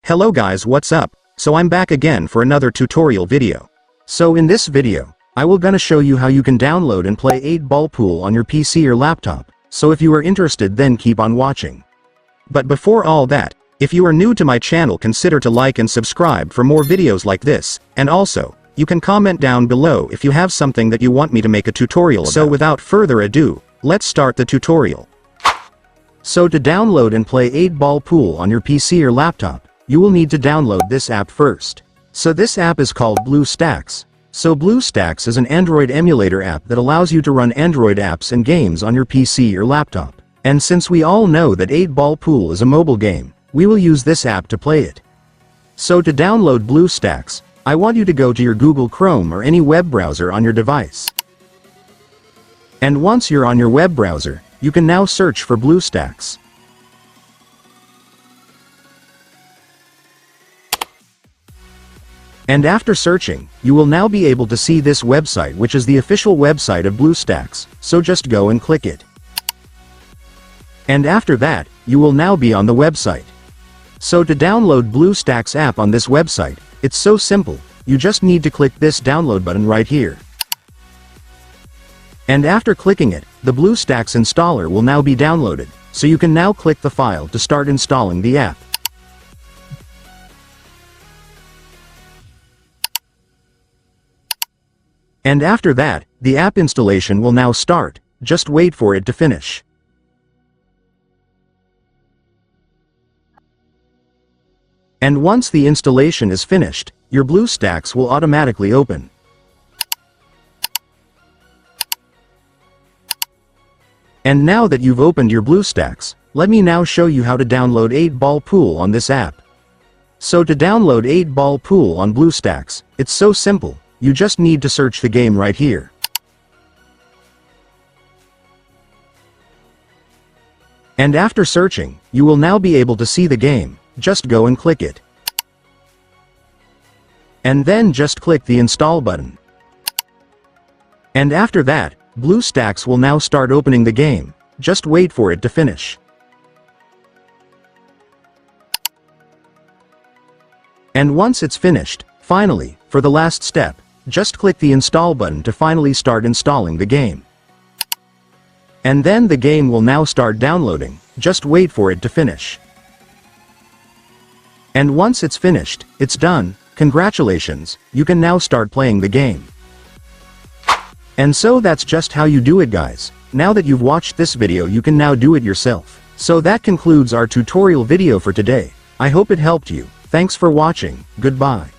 Hello guys, what's up? So I'm back again for another tutorial video. So in this video, I will gonna show you how you can download and play 8-Ball Pool on your PC or laptop, so if you are interested then keep on watching. But before all that, if you are new to my channel consider to like and subscribe for more videos like this, and also, you can comment down below if you have something that you want me to make a tutorial about. So without further ado, let's start the tutorial. So to download and play 8-Ball Pool on your PC or laptop, you will need to download this app first. So this app is called Bluestacks. So Bluestacks is an Android emulator app that allows you to run Android apps and games on your PC or laptop. And since we all know that 8-Ball Pool is a mobile game, we will use this app to play it. So to download Bluestacks, I want you to go to your Google Chrome or any web browser on your device. And once you're on your web browser, you can now search for Bluestacks. And after searching, you will now be able to see this website, which is the official website of Bluestacks, so just go and click it. And after that, you will now be on the website. So to download Bluestacks app on this website, it's so simple, you just need to click this download button right here. And after clicking it, the Bluestacks installer will now be downloaded, so you can now click the file to start installing the app. And after that, the app installation will now start, just wait for it to finish. And once the installation is finished, your Bluestacks will automatically open. And now that you've opened your Bluestacks, let me now show you how to download 8-Ball Pool on this app. So to download 8-Ball Pool on Bluestacks, it's so simple. You just need to search the game right here. And after searching, you will now be able to see the game, just go and click it. And then just click the install button. And after that, Bluestacks will now start opening the game, just wait for it to finish. And once it's finished, finally, for the last step, just click the install button to finally start installing the game. And then the game will now start downloading, just wait for it to finish. And once it's finished, it's done, congratulations, you can now start playing the game. And so that's just how you do it guys. Now that you've watched this video you can now do it yourself. So that concludes our tutorial video for today. I hope it helped you. Thanks for watching, goodbye.